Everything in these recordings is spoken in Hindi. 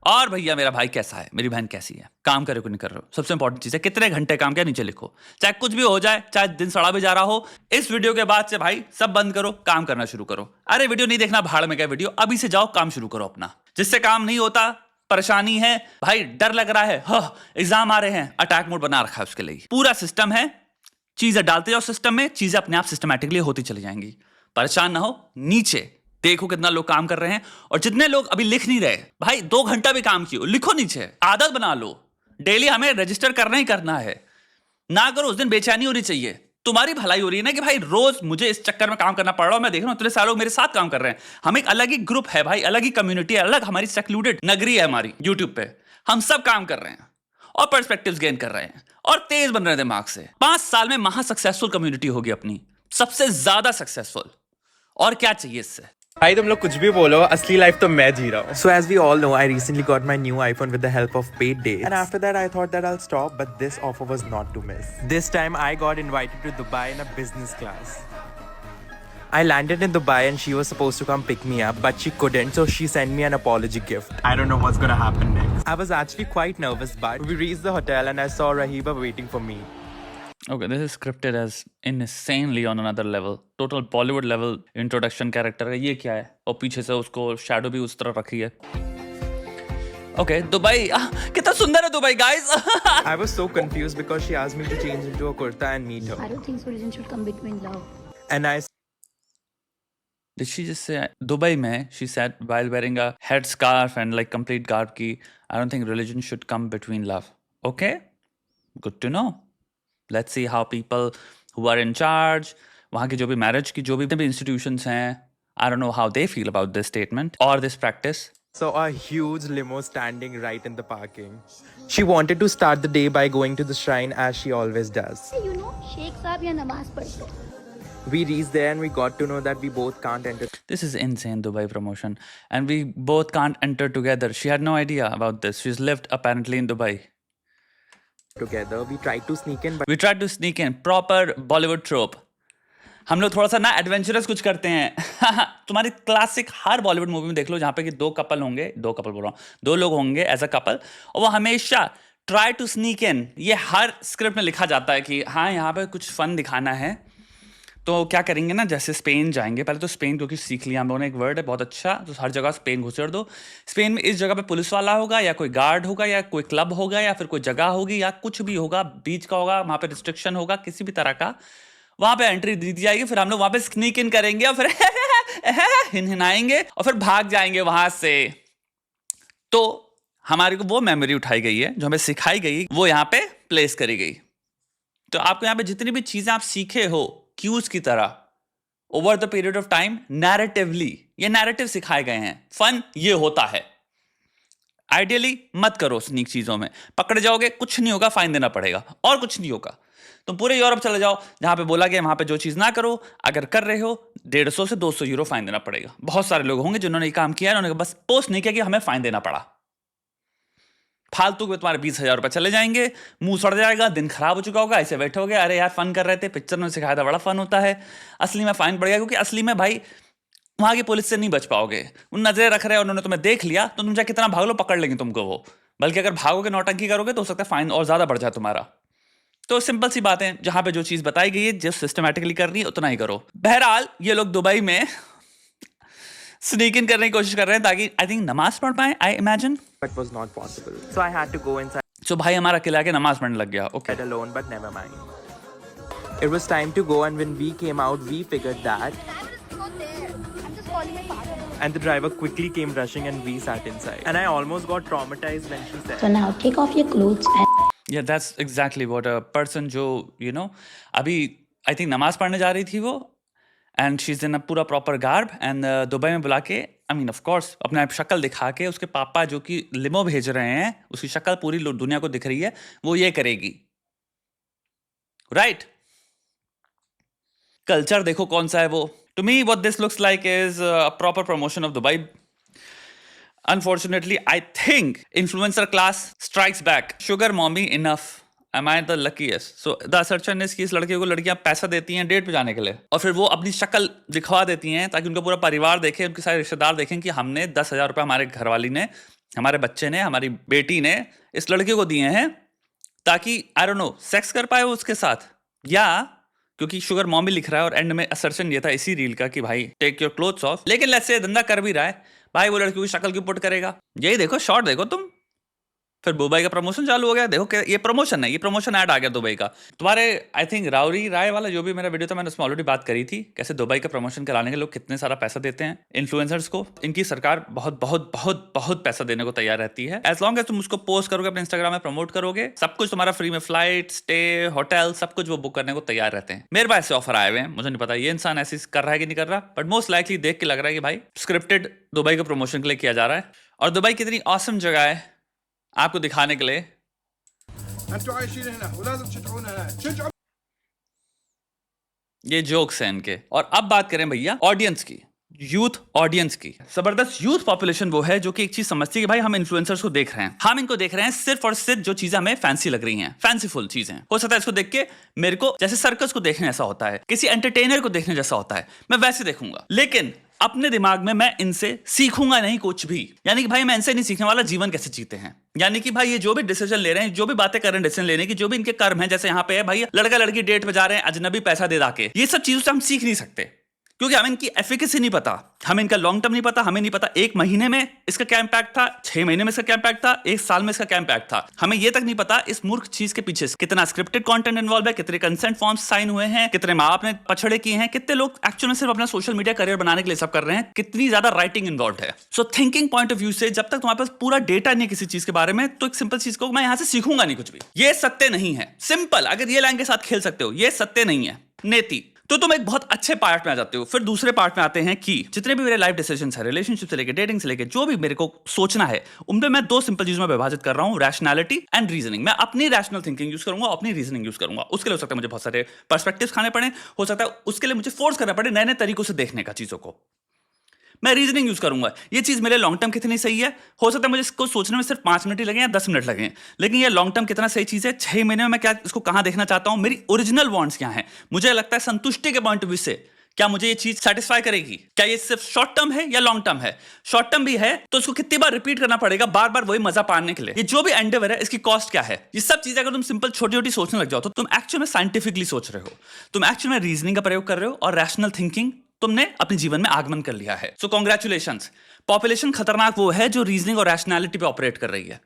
और भैया मेरा भाई कैसा है, मेरी बहन कैसी है, काम करे को नहीं कर रहे हो, सबसे इंपॉर्टेंट चीज है कितने घंटे काम किया नीचे लिखो, चाहे कुछ भी हो जाए, चाहे दिन सड़ा भी जा रहा हो। इस वीडियो के बाद से भाई सब बंद करो, काम करना शुरू करो। अरे वीडियो नहीं देखना, भाड़ में गया वीडियो, अभी से जाओ काम शुरू करो अपना। जिससे काम नहीं होता, परेशानी है भाई, डर लग रहा है, एग्जाम आ रहे हैं, अटैक मोड बना रखा है उसके लिए। पूरा सिस्टम है, चीजें डालते जाओ सिस्टम में, चीजें अपने आप सिस्टमैटिकली होती चली जाएंगी। परेशान ना हो, नीचे देखो कितना लोग काम कर रहे हैं, और जितने लोग अभी लिख नहीं रहे भाई 2 घंटा भी काम किए, लिखो नीचे, आदत बना लो। डेली हमें रजिस्टर करना ही करना है, ना करो उस दिन बेचैनी होनी चाहिए। तुम्हारी भलाई हो रही है ना कि भाई रोज मुझे इस चक्कर में काम करना पड़ रहा है, मैं देख रहा हूं इतने सारे लोग मेरे साथ काम कर रहे हैं। हम एक अलग ही ग्रुप है भाई, अलग ही कम्युनिटी है, अलग हमारी सेक्लूडेड नगरी है हमारी यूट्यूब पे। हम सब काम कर रहे हैं और पर्सपेक्टिव्स गेन कर रहे हैं और तेज बन रहे हैं दिमाग से। 5 साल में महा सक्सेसफुल कम्युनिटी होगी अपनी, सबसे ज्यादा सक्सेसफुल। और क्या चाहिए इससे? भाई तुम लोग कुछ भी बोलो, असली लाइफ तो मैं जी रहा हूँ। So as we all know, I recently got my new iPhone with the help of paid dates. And after that, I thought that I'll stop, but this offer was not to miss. This time, I got invited to Dubai in a business class. I landed in Dubai and she was supposed to come pick me up, but she couldn't, so she sent me an apology gift. I don't know what's gonna happen next. I was actually quite nervous, but we reached the hotel and I saw Rahiba waiting for me. Okay, this is scripted as insanely on another level. Total Bollywood level introduction character है। ये क्या है? और पीछे से उसको शैडो भी उस तरह रखी है। Okay, दुबई, कितना सुंदर है Dubai, guys. I was so confused because she asked me to change into a kurta and meet her. I don't think religion should come between love. And I Did she just say Dubai में? She said while wearing a head scarf and like complete garb की, I don't think religion should come between love. Okay, good to know. Let's see how people who are in charge, वहाँ की जो भी marriage की जो भी institutions हैं, I don't know how they feel about this statement or this practice. saw a huge limo standing right in the parking. She wanted to start the day by going to the shrine as she always does. You know, Sheikh Saab ya namaz padhte. We reached there and we got to know that we both can't enter This is insane Dubai promotion, and we both can't enter together. She had no idea about this. She's lived apparently in Dubai. together. We tried to sneak in, but We tried to sneak in, proper Bollywood trope. हम लोग थोड़ा सा ना एडवेंचरस कुछ करते हैं। तुम्हारी क्लासिक हर बॉलीवुड मूवी में देख लो जहाँ पे कि 2 कपल होंगे, 2 कपल बोल रहा हूँ, 2 लोग होंगे एज अ कपल, और वो हमेशा ट्राई टू स्नीक इन। ये हर स्क्रिप्ट में लिखा जाता है कि हाँ यहाँ पे कुछ फन दिखाना है, तो क्या करेंगे ना, जैसे स्पेन जाएंगे, पहले तो स्पेन क्योंकि सीख लिया हम लोगों ने, एक वर्ड है बहुत अच्छा, तो हर जगह स्पेन घुसेड़ दो। स्पेन में इस जगह पे पुलिस वाला होगा या कोई गार्ड होगा या कोई क्लब होगा या फिर कोई जगह होगी या कुछ भी होगा, बीच का होगा, वहाँ पे रिस्ट्रिक्शन होगा किसी भी तरह का, वहाँ पे एंट्री दी जाएगी। फिर हम लोग वहाँ पे स्नीक इन करेंगे और फिर हिनहिनाएंगे और फिर भाग जाएंगे वहाँ से। तो हमारे को वो मेमोरी उठाई गई है जो हमें सिखाई गई, वो यहाँ पे प्लेस करी गई। तो आपको यहाँ पे जितनी भी चीजें आप सीखे हो क्यूज की तरह over the period of time, narratively ये नैरेटिव सिखाए गए हैं। फन ये होता है। आइडियली मत करो स्नीक चीजों में, पकड़े जाओगे कुछ नहीं होगा, फाइन देना पड़ेगा और कुछ नहीं होगा। तुम पूरे यूरोप चले जाओ जहां पे बोला गया वहां पे जो चीज ना करो, अगर कर रहे हो 150 से 200 यूरो फाइन देना पड़ेगा। बहुत सारे लोग होंगे जिन्होंने ये काम किया, उन्होंने बस पोस्ट नहीं किया कि हमें फाइन देना पड़ा। फालतू के तुम्हारे 20,000 रुपए चले जाएंगे, मुंह सड़ जाएगा, दिन खराब हो चुका होगा, ऐसे बैठोगे अरे यार फन कर रहे थे, पिक्चर में सिखाया था बड़ा फन होता है, असली में फाइन पड़ेगा। क्योंकि असली में भाई वहां की पुलिस से नहीं बच पाओगे, उन नजरें रख रहे हैं, उन्होंने तुम्हें देख लिया तो तुम चाहे कितना भाग लो पकड़ लेंगे तुमको वो। बल्कि अगर भागोगे नौटंकी करोगे तो हो सकता है फाइन और ज्यादा बढ़ जाए तुम्हारा। तो सिंपल सी बात है, जहां पे जो चीज बताई गई है, जो सिस्टमैटिकली करनी है उतना ही करो। बहरहाल ये लोग दुबई में स्नीक इन करने की कोशिश कर रहे हैं ताकि आई थिंक नमाज पढ़ पाए, I imagine. it was not possible. So I had to go inside सो भाई हमारा अकेला के नमाज पढ़ने लग गया। Okay alone, but never mind. It was time to go, and when we came out, we figured that. I'm just calling my father. And the driver quickly came rushing, and we sat inside. And I almost got traumatized when she said, So now take off your clothes and या that's exactly what a person जो यू नो अभी आई थिंक नमाज पढ़ने जा रही थी वो, एंड शी इज इन अ पूरा प्रॉपर गार्ब, एंड दुबई में बुला के आई मीन ऑफ कोर्स अपना शक्ल दिखा के उसके पापा जो कि लिमो भेज रहे हैं, उसकी शक्ल पूरी दुनिया को दिख रही है, वो ये करेगी। राइट कल्चर देखो कौन सा है वो। To me what this looks like is a proper promotion of Dubai. Unfortunately, I think influencer class strikes back. Sugar mommy enough. Am I the luckiest? So the assertion is कि इस लड़के को लड़कियां पैसा देती हैं डेट पे जाने के लिए, और फिर वो अपनी शक्ल दिखवा देती हैं ताकि उनका पूरा परिवार देखे, उनके सारे रिश्तेदार देखें कि हमने 10,000 रुपये हमारे घरवाली ने हमारे बच्चे ने, हमारी बेटी ने इस लड़के को दिए हैं ताकि आई डोंट नो सेक्स कर पाए वो उसके साथ, या क्योंकि शुगर मॉमी लिख रहा है और एंड में असर्शन ये था इसी रील का कि भाई टेक योर क्लोथ्स ऑफ। लेकिन लेट्स से धंधा कर भी रहा है भाई, वो लड़की की शक्ल क्यों पुट करेगा? यही देखो शॉर्ट देखो तुम, फिर दुबई का प्रमोशन चालू हो गया। देखो कि ये प्रमोशन है, ये प्रमोशन ऐड आ गया दुबई का। तुम्हारे आई थिंक राउरी राय वाला जो भी मेरा वीडियो था, मैंने उसमें ऑलरेडी बात करी थी कैसे दुबई का प्रमोशन कराने के लोग कितने सारा पैसा देते हैं इन्फ्लुएंसर्स को। इनकी सरकार बहुत बहुत बहुत बहुत पैसा देने को तैयार रहती है, एज लॉन्ग एज तुम उसको पोस्ट करोगे अपने इंस्टाग्राम में, प्रमोट करोगे, सब कुछ तुम्हारा फ्री में, फ्लाइट, स्टे, होटल, सब कुछ वो बुक करने को तैयार रहते हैं। मेरे पास से ऑफर आए हुए हैं, मुझे नहीं पता ये इंसान ऐसे कर रहा है कि नहीं कर रहा, बट मोस्ट लाइकली देख के लग रहा है कि भाई स्क्रिप्टेड दुबई के प्रमोशन के लिए किया जा रहा है। और दुबई कितनी ऑसम जगह है आपको दिखाने के लिए। ये जोक्स हैं इनके। और अब बात करें भैया ऑडियंस की, यूथ ऑडियंस की। जबरदस्त यूथ पॉपुलेशन वो है जो कि एक चीज समझती है कि भाई हम इन्फ्लुएंसर्स को देख रहे हैं, हम इनको देख रहे हैं सिर्फ और सिर्फ जो चीजें हमें फैंसी लग रही हैं, फैंसीफुल चीजें। हो सकता है इसको देख के मेरे को जैसे सर्कस को देखने जैसा होता है, किसी एंटरटेनर को देखने जैसा होता है, मैं वैसे देखूंगा। लेकिन अपने दिमाग में मैं इनसे सीखूंगा नहीं कुछ भी। यानी कि भाई मैं इनसे नहीं सीखने वाला जीवन कैसे जीते हैं। यानी कि भाई ये जो भी डिसीजन ले रहे हैं, जो भी बातें कर रहे हैं डिसीजन लेने की, जो भी इनके कर्म हैं, जैसे यहाँ पे है भाई लड़का लड़की डेट पे जा रहे हैं अजनबी पैसा दे दाके, ये सब चीजों से हम सीख नहीं सकते क्योंकि हमें इनकी एफिकेसी नहीं पता, हमें इनका लॉन्ग टर्म नहीं पता, हमें नहीं पता 1 महीने में इसका क्या इंपैक्ट था, 6 महीने में इसका क्या इंपैक्ट था, 1 साल में इसका क्या इंपैक्ट था। हमें ये तक नहीं पता इस मूर्ख चीज के पीछे कितना स्क्रिप्टेड कंटेंट इन्वॉल्व है, कितने कंसेंट फॉर्म्स साइन हुए हैं, कितने माँ बाप ने पछड़े किए हैं, कितने लोग एक्चुअली में सिर्फ अपना सोशल मीडिया करियर बनाने के लिए सब कर रहे हैं, कितनी ज्यादा राइटिंग इन्वॉल्व है। सो थिंकिंग पॉइंट ऑफ व्यू से जब तक तुम्हारे पास पूरा डेटा नहीं है किसी चीज के बारे में, तो एक सिंपल चीज को मैं यहां से सीखूंगा नहीं कुछ भी। ये सत्य नहीं है, सिंपल। अगर ये लाइन के साथ खेल सकते हो, ये सत्य नहीं है नेति, तो तुम एक बहुत अच्छे पार्ट में आ जाते हो। फिर दूसरे पार्ट में आते हैं कि जितने भी मेरे लाइफ डिसीजंस है, रिलेशनशिप से लेकर डेटिंग से लेकर जो भी मेरे को सोचना है, उनमें मैं 2 सिंपल चीजों में विभाजित कर रहा हूं, रैशनैलिटी एंड रीजनिंग। मैं अपनी रैशनल थिंकिंग यूज करूंगा, अपनी रीजनिंग यूज करूंगा। उसके लिए हो सकता है मुझे बहुत सारे पर्सपेक्टिव्स खाने पड़े, हो सकता है उसके लिए मुझे फोर्स करना पड़े नए नए तरीकों से देखने का चीजों को। मैं रीजनिंग यूज करूंगा, ये चीज मेरे लॉन्ग टर्म कितनी सही है। हो सकता है मुझे इसको सोचने में सिर्फ 5 मिनट ही लगे या 10 मिनट लगे, लेकिन ये लॉन्ग टर्म कितना सही चीज है, 6 महीने में मैं क्या इसको कहां देखना चाहता हूं, मेरी ओरिजिनल वांट्स क्या है। मुझे लगता है संतुष्टि के पॉइंट ऑफ व्यू से क्या मुझे ये चीज सेटिस्फाई करेगी, क्या ये सिर्फ शॉर्ट टर्म है या लॉन्ग टर्म है। शॉर्ट टर्म भी है तो इसको कितनी बार रिपीट करना पड़ेगा, बार बार वही मजा पाने के लिए। ये जो भी एंडेवर है इसकी कॉस्ट क्या है, ये सब चीजें अगर तुम सिंपल छोटी छोटी सोचने लग जाओ तो तुम एक्चुअल में साइंटिफिकली सोच रहे हो, तुम एक्चुअल में रीजनिंग का प्रयोग कर रहे हो और रैशनल थिंकिंग तुमने अपने जीवन में आगमन कर लिया है। सो कांग्रेचुलेशंस। पॉपुलेशन खतरनाक वो है जो रीजनिंग और रैशनैलिटी पे ऑपरेट कर रही है।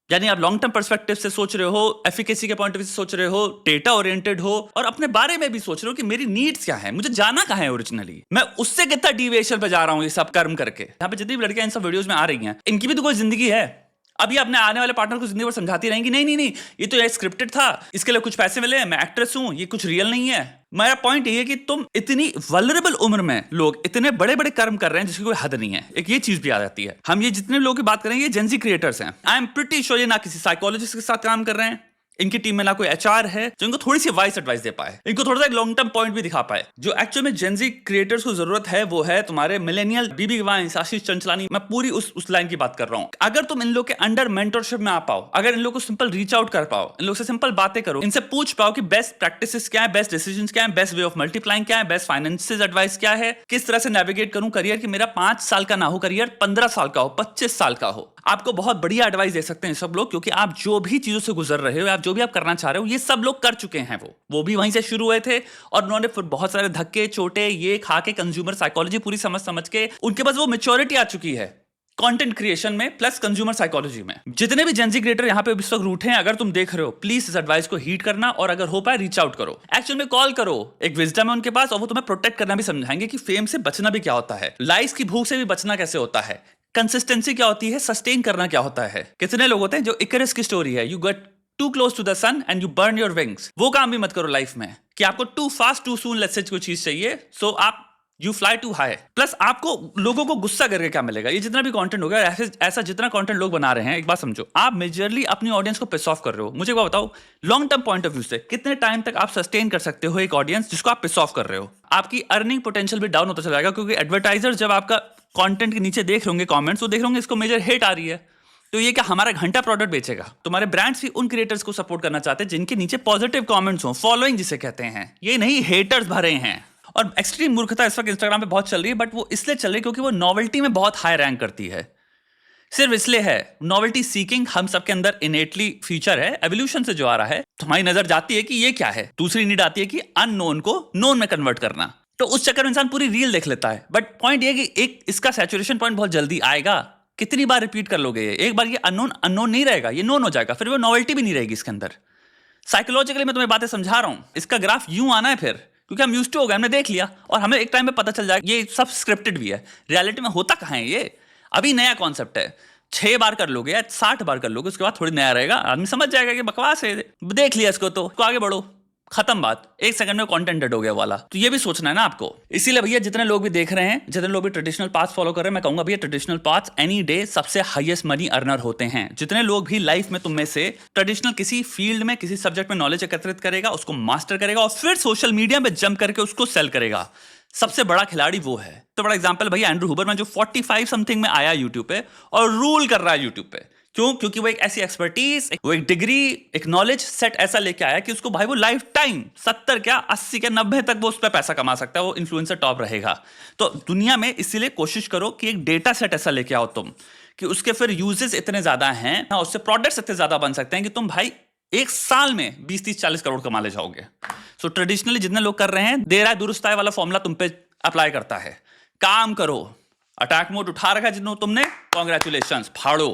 यानी आप लॉन्ग टर्म पर्सपेक्टिव से सोच रहे हो, एफिकेसी के पॉइंट ऑफ व्यू से सोच रहे हो, डेटा ओरिएंटेड हो, और अपने बारे में भी सोच रहे हो कि मेरी नीड्स क्या है, मुझे जाना कहां है ओरिजिनली, मैं उससे कितना डिविएशन पे जा रहा हूं ये सब कर्म करके। यहाँ पे जितनी भी लड़कियां इन सब वीडियोस में आ रही हैं, इनकी भी तो कोई जिंदगी है। अभी अपने आने वाले पार्टनर को जिंदगी भर समझाती रहेंगी नहीं ये तो स्क्रिप्टेड था, इसके लिए कुछ पैसे मिले, मैं एक्ट्रेस हूं, ये कुछ रियल नहीं है। मेरा पॉइंट ये है कि तुम इतनी वल्नरेबल उम्र में लोग इतने बड़े बड़े कर्म कर रहे हैं जिसकी कोई हद नहीं है। एक ये चीज भी आ जाती है। हम ये जितने लोगों की बात करेंगे ये जेन ज़ी क्रिएटर्स हैं। आई एम प्रीटी श्योर ये ना किसी साइकोलॉजिस्ट के साथ काम कर रहे हैं, इनकी टीम में ना कोई एचआर है जो इनको थोड़ी सी वाइस एडवाइस दे पाए, इनको थोड़ा सा लॉन्ग टर्म पॉइंट भी दिखा पाए। जो एक्चुअल में जेन ज़ी क्रिएटर्स को जरूरत है वो है तुम्हारे मिलेनियल बीबी गिवांस, आशीष चंचलानी, मैं पूरी उस लाइन की बात कर रहा हूं। अगर तुम इन लोग के अंडर मेंटरशिप में आ पाओ, अगर इन लोग को सिंपल रीच आउट कर पाओ, इन लोग से सिंपल बातें करो, इनसे पूछ पाओ कि बेस्ट प्रैक्टिसेस क्या है, बेस्ट डिसीजंस क्या है, बेस्ट वे ऑफ मल्टीप्लाइंग क्या है, बेस्ट फाइनेंशियल एडवाइस क्या है, किस तरह से नेविगेट करूं करियर कि मेरा 5 साल का ना हो करियर, 15 साल का हो, 25 साल का हो। आपको बहुत बढ़िया एडवाइस दे सकते हैं सब लोग, क्योंकि आप जो भी चीजों से गुजर रहे हो, आप जो भी आप करना चाह रहे हो, ये सब लोग कर चुके हैं। वो भी वहीं से शुरू हुए थे और उन्होंने फिर बहुत सारे धक्के चोटे ये खा के, कंज्यूमर साइकोलॉजी पूरी समझ के उनके पास वो मैच्योरिटी आ चुकी है कंटेंट क्रिएशन में प्लस कंज्यूमर साइकोलॉजी में। जितने भी जेन ज़ी क्रिएटर यहाँ पे इस वक्त रूठे हैं, अगर तुम देख रहे हो, प्लीज इस एडवाइस को हीट करना और अगर हो पाए रीच आउट करो, एक्चुअल में कॉल करो। एक विजडम है उनके पास और वो तुम्हें प्रोटेक्ट करना भी समझाएंगे कि फेम से बचना भी क्या होता है, लाइक्स की भूख से भी बचना कैसे होता है, कंसिस्टेंसी क्या होती है, सस्टेन करना क्या होता है। कितने लोग होते हैं जो इकरस की स्टोरी है, you get too close to the sun and you burn your wings. वो काम भी मत करो लाइफ में कि आपको too fast too soon let's say कोई चीज चाहिए, सो आप you fly too high. Plus आपको लोगों को गुस्सा करके क्या मिलेगा, ये जितना भी कंटेंट होगा, ऐसा जितना कंटेंट लोग बना रहे हैं, एक बात समझो, आप मेजरली अपनी ऑडियंस को पिस ऑफ कर रहे हो। मुझे वो बताओ, long term point of view से कितने टाइम तक आप सस्टेन कर सकते हो एक ऑडियंस जिसको आप पिस ऑफ कर रहे हो। आपकी अर्निंग पोटेंशियल भी डाउन होता चला जाएगा, क्योंकि एडवर्टाइजर जब आपका कंटेंट के नीचे देख रहे होंगे कमेंट्स, वो देख रहे होंगे इसको मेजर हिट आ रही है, तो ये क्या हमारा घंटा प्रोडक्ट बेचेगा। तुम्हारे ब्रांड्स भी उन क्रिएटर्स को सपोर्ट करना चाहते हैं जिनके नीचे पॉजिटिव कमेंट्स हो, फॉलोइंग जिसे कहते हैं, ये नहीं हेटर्स भरे हैं। और एक्सट्रीम मूर्खता इस वक्त इंस्टाग्राम पे बहुत चल रही है, बट वो इसलिए चल रही है क्योंकि वो नॉवेल्टी में बहुत हाई रैंक करती है। सिर्फ इसलिए है, नॉवेल्टी सीकिंग हम सबके अंदर इनेटली फीचर है, एवोल्यूशन से जो आ रहा है। तुम्हारी नजर जाती है कि ये क्या है, दूसरी नीड आती है कि अननोन को नोन में कन्वर्ट करना। तो उस चक्कर में इंसान पूरी रील देख लेता है। बट पॉइंट ये कि एक इसका सैचुरेशन पॉइंट बहुत जल्दी आएगा। कितनी बार रिपीट कर लोगे? एक बार ये अननोन नहीं रहेगा, ये नोन हो जाएगा, फिर वो नॉवेल्टी भी नहीं रहेगी इसके अंदर। साइकोलॉजिकली मैं तुम्हें बातें समझा रहा हूं, इसका ग्राफ यूं आना है फिर, क्योंकि हम यूज्ड टू हो गए, हमने देख लिया और हमें एक टाइम में पता चल जाएगा ये सब स्क्रिप्टेड भी है। रियलिटी में होता कहां है ये? अभी नया कॉन्सेप्ट है। 6 बार कर लोगे या 60 बार कर लोगे, उसके बाद थोड़ी नया रहेगा, आदमी समझ जाएगा कि बकवास है, देख लिया इसको तो आगे बढ़ो, खत्म बात, 1 सेकंड में कंटेंट डेड हो गया वाला। तो ये भी सोचना है ना आपको। इसीलिए भैया जितने लोग भी देख रहे हैं, जितने लोग भी ट्रेडिशनल पाथ्स फॉलो कर रहे हैं, मैं कहूंगा भैया ट्रेडिशनल पाथ्स एनी डे सबसे हाईएस्ट मनी अर्नर होते हैं। जितने लोग भी लाइफ में तुम में से ट्रेडिशनल किसी फील्ड में किसी सब्जेक्ट में नॉलेज एकत्रित करेगा, उसको मास्टर करेगा और फिर सोशल मीडिया में जंप करके उसको सेल करेगा, सबसे बड़ा खिलाड़ी वो है। तो बड़ा एग्जांपल भैया एंड्रू हुबरमैन, जो 45 समथिंग में आया यूट्यूब पे और रूल कर रहा है यूट्यूब पे। क्यों? क्योंकि वो एक ऐसी एक्सपर्टीज, वो एक डिग्री, एक नॉलेज सेट ऐसा लेके आया कि उसको भाई वो लाइफ टाइम 70 क्या 80 क्या 90 तक वो उस पर पैसा कमा सकता है, वो इन्फ्लुएंसर टॉप रहेगा। तो दुनिया में इसीलिए कोशिश करो कि एक डेटा सेट ऐसा लेके आओ तुम कि उसके फिर यूजेस इतने ज्यादा हैं, उससे प्रोडक्ट्स इतने ज्यादा बन सकते हैं कि तुम भाई एक साल में 20 30 40 करोड़ कमा ले जाओगे। सो ट्रेडिशनली जितने लोग कर रहे हैं, देर आए दुरुस्त आए वाला फॉर्मूला तुम पे अप्लाई करता है। काम करो, अटैक मोड उठा रखा जिन्होंने तुमने, कॉन्ग्रेचुलेशंस, फाड़ो।